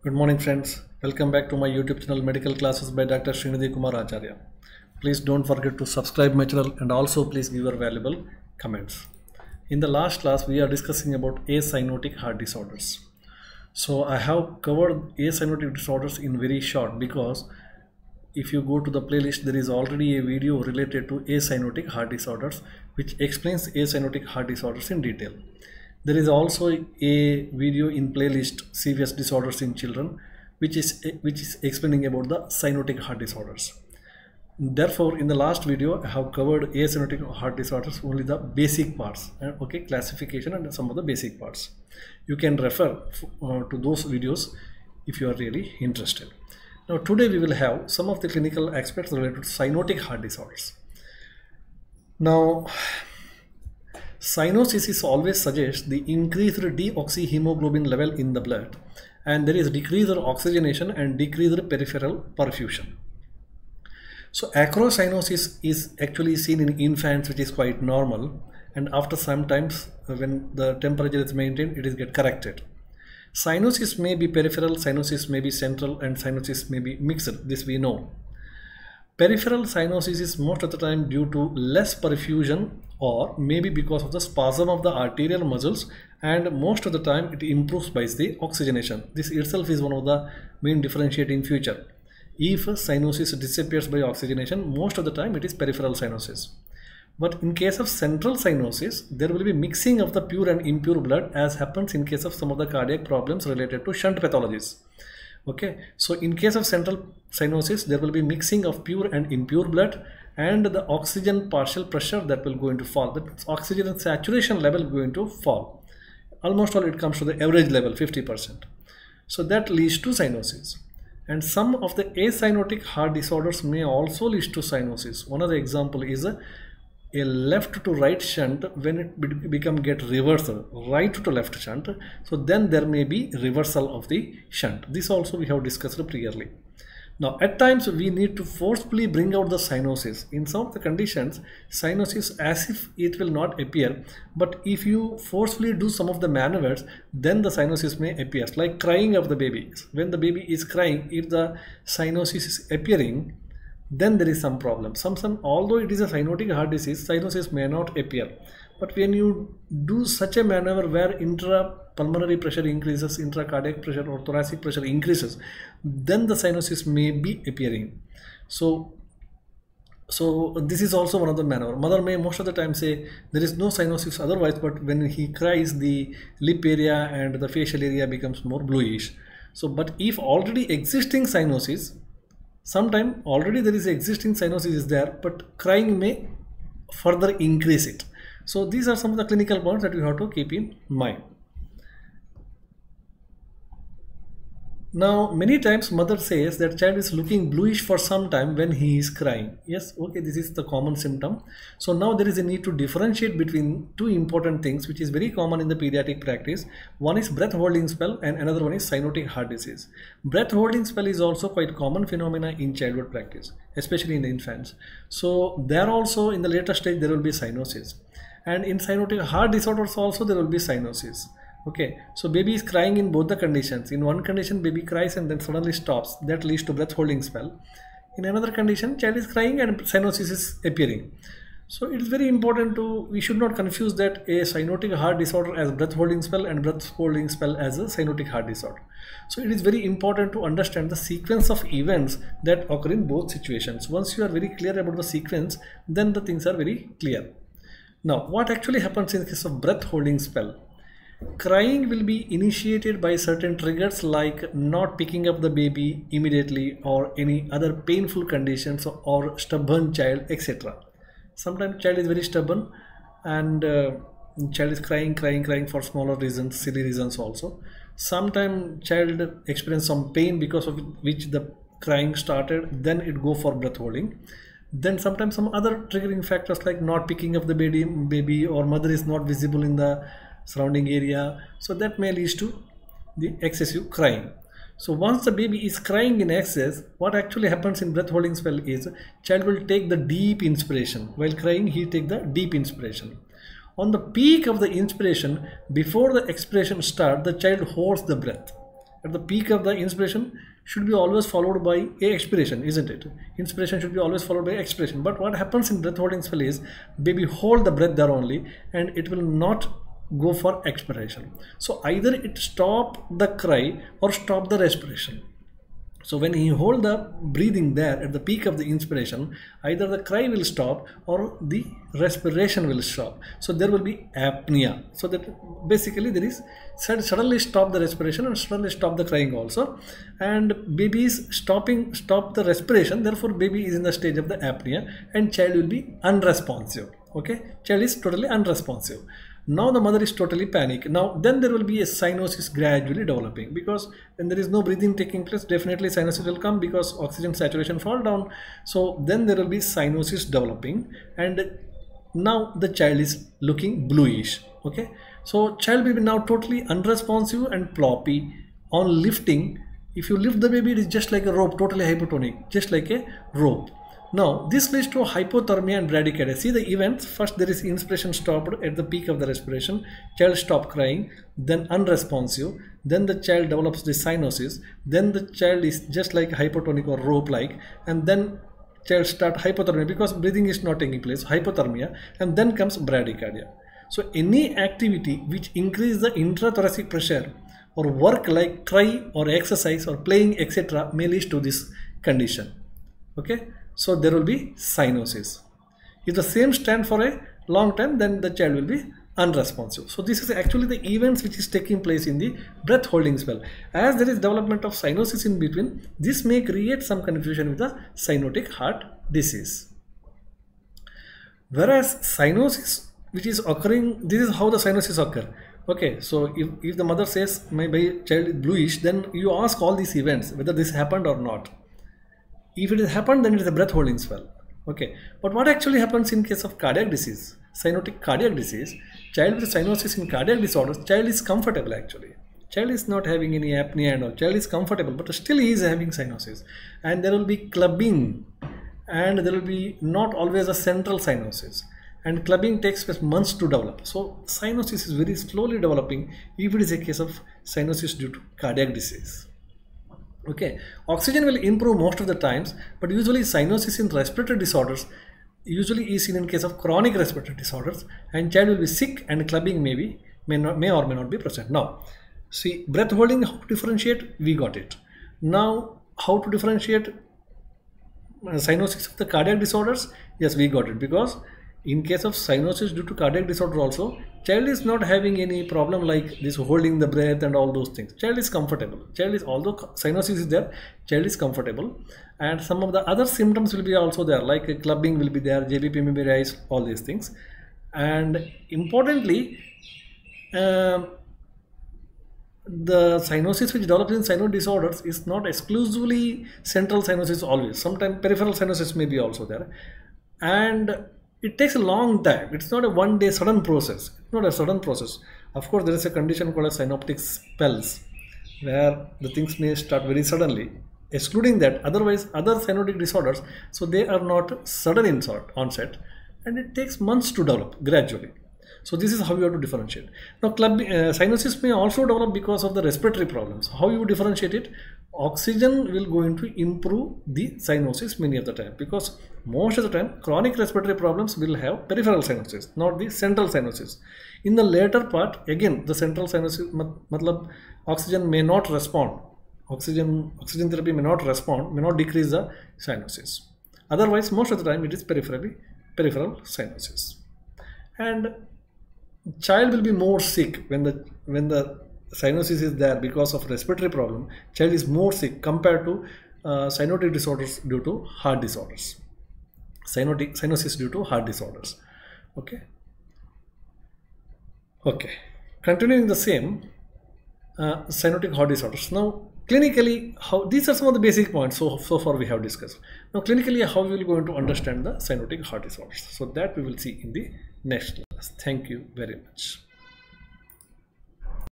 Good morning friends. Welcome back to my YouTube channel Medical Classes by Dr. Srinidhi Kumar Acharya. Please don't forget to subscribe my channel and also please give your valuable comments. In the last class we are discussing about acyanotic heart disorders. So I have covered acyanotic disorders in very short because if you go to the playlist there is already a video related to acyanotic heart disorders which explains acyanotic heart disorders in detail. There is also a video in playlist Serious Disorders in Children which is explaining about the cyanotic heart disorders. Therefore, in the last video I have covered acyanotic heart disorders, only the basic parts, okay, classification and some of the basic parts. You can refer to those videos if you are really interested. Now today we will have some of the clinical aspects related to cyanotic heart disorders. Now cyanosis always suggests the increased deoxyhemoglobin level in the blood, and there is decreased oxygenation and decreased peripheral perfusion. So acrocyanosis is actually seen in infants, which is quite normal, and after sometimes when the temperature is maintained, it is get corrected. Cyanosis may be peripheral, cyanosis may be central, and cyanosis may be mixed. This we know. Peripheral cyanosis is most of the time due to less perfusion or maybe because of the spasm of the arterial muscles, and most of the time it improves by the oxygenation. This itself is one of the main differentiating feature. If cyanosis disappears by oxygenation, most of the time it is peripheral cyanosis. But in case of central cyanosis, there will be mixing of the pure and impure blood, as happens in case of some of the cardiac problems related to shunt pathologies. Okay, so in case of central cyanosis, there will be mixing of pure and impure blood, and the oxygen partial pressure that will going to fall. The oxygen saturation level going to fall. Almost all it comes to the average level, 50%. So that leads to cyanosis. And some of the acyanotic heart disorders may also lead to cyanosis. One of the example is a left to right shunt. When it get reversed, right to left shunt, so then there may be reversal of the shunt. This also we have discussed previously. Now at times we need to forcefully bring out the cyanosis. In some of the conditions, cyanosis as if it will not appear, but if you forcefully do some of the maneuvers, then the cyanosis may appear, like crying of the baby. When the baby is crying, if the cyanosis is appearing, then there is some problem. Although it is a cyanotic heart disease, cyanosis may not appear. But when you do such a maneuver where intrapulmonary pressure increases, intracardiac pressure or thoracic pressure increases, then the cyanosis may be appearing. So this is also one of the maneuver. Mother may most of the time say there is no cyanosis otherwise, but when he cries, the lip area and the facial area becomes more bluish. So, but if already existing cyanosis, sometimes already there is existing cyanosis is there, but crying may further increase it. So these are some of the clinical points that you have to keep in mind. Now many times mother says that child is looking bluish for some time when he is crying. Yes, okay, this is the common symptom. So now there is a need to differentiate between two important things which is very common in the pediatric practice. One is breath holding spell and another one is cyanotic heart disease. Breath holding spell is also quite common phenomena in childhood practice, especially in the infants. So there also in the later stage there will be cyanosis, and in cyanotic heart disorders also there will be cyanosis. Okay, so baby is crying in both the conditions. In one condition baby cries and then suddenly stops, that leads to breath holding spell. In another condition child is crying and cyanosis is appearing. So it is very important we should not confuse that a cyanotic heart disorder as breath holding spell and breath holding spell as a cyanotic heart disorder. So it is very important to understand the sequence of events that occur in both situations. Once you are very clear about the sequence, then the things are very clear. Now what actually happens in case of breath holding spell? Crying will be initiated by certain triggers like not picking up the baby immediately or any other painful conditions or stubborn child, etc. Sometimes child is very stubborn and child is crying for smaller reasons, silly reasons also. Sometimes child experience some pain because of which the crying started, then it go for breath holding. Then sometimes some other triggering factors like not picking up the baby or mother is not visible in the surrounding area, so that may lead to the excessive crying. So once the baby is crying in excess, what actually happens in breath holding spell is child will take the deep inspiration. While crying he take the deep inspiration. On the peak of the inspiration, before the expiration start, the child holds the breath. at the peak of the inspiration should be always followed by a expiration, isn't it? Inspiration should be always followed by expiration. But what happens in breath holding spell is baby hold the breath there only, and it will not go for expiration. So either it stop the cry or stop the respiration. So when he hold the breathing there at the peak of the inspiration, either the cry will stop or the respiration will stop. So there will be apnea. So that basically there is suddenly stop the respiration and suddenly stop the crying also. And baby is stop the respiration. Therefore baby is in the stage of the apnea and child will be unresponsive. Okay, child is totally unresponsive. Now the mother is totally panicked. Now then there will be a cyanosis gradually developing, because when there is no breathing taking place, definitely cyanosis will come because oxygen saturation fall down. So then there will be cyanosis developing, and now the child is looking bluish. Okay, so child will be now totally unresponsive and ploppy. On lifting, if you lift the baby, it is just like a rope, totally hypotonic, just like a rope. Now this leads to hypothermia and bradycardia. See the events. First there is inspiration stopped at the peak of the respiration, child stop crying, then unresponsive, then the child develops the cyanosis, then the child is just like hypotonic or rope like, and then child start hypothermia because breathing is not taking place, hypothermia, and then comes bradycardia. So any activity which increase the intrathoracic pressure or work like cry or exercise or playing etc. may lead to this condition. Okay. So there will be cyanosis. If the same stand for a long time, then the child will be unresponsive. So this is actually the events which is taking place in the breath holding spell. As there is development of cyanosis in between, this may create some confusion with the cyanotic heart disease. Whereas cyanosis which is occurring, this is how the cyanosis occur. Okay, so if the mother says my child is bluish, then you ask all these events whether this happened or not. If it has happened, then it is a breath holding spell. Okay, but what actually happens in case of cardiac disease, cyanotic cardiac disease, child with cyanosis in cardiac disorders, child is comfortable actually. Child is not having any apnea and all. Child is comfortable, but still he is having cyanosis. And there will be clubbing, and there will be not always a central cyanosis. And clubbing takes place months to develop. So cyanosis is very slowly developing if it is a case of cyanosis due to cardiac disease. Okay, oxygen will improve most of the times, but usually cyanosis in respiratory disorders usually is seen in case of chronic respiratory disorders, and child will be sick and clubbing may or may not be present. Now, see, breath holding, how to differentiate, we got it. Now, how to differentiate cyanosis of the cardiac disorders? Yes, we got it, because in case of cyanosis due to cardiac disorder also, child is not having any problem like this holding the breath and all those things. Child is comfortable. Child is, although cyanosis is there, child is comfortable, and some of the other symptoms will be also there, like clubbing will be there, JBP may be raised, all these things. And importantly, the cyanosis which develops in cyanotic disorders is not exclusively central cyanosis always. Sometimes peripheral cyanosis may be also there, and it takes a long time. It's not a one-day sudden process. It's not a sudden process. Of course, there is a condition called as synoptic spells, where the things may start very suddenly. Excluding that, otherwise, other cyanotic disorders, so they are not sudden onset, and it takes months to develop gradually. So this is how you have to differentiate. Now, cyanosis may also develop because of the respiratory problems. How you differentiate it? Oxygen will going to improve the cyanosis many of the time, because most of the time chronic respiratory problems will have peripheral cyanosis, not the central cyanosis. In the later part, again the central cyanosis, matlab oxygen may not respond. Oxygen therapy may not respond, may not decrease the cyanosis. Otherwise, most of the time it is peripheral cyanosis. And child will be more sick when the cyanosis is there because of respiratory problem. Child is more sick compared to cyanotic disorders due to heart disorders. Cyanosis due to heart disorders. Okay. Continuing the same, cyanotic heart disorders. Now, clinically, these are some of the basic points so far we have discussed. Now, clinically, how we will going to understand the cyanotic heart disorders. So that we will see in the next class. Thank you very much.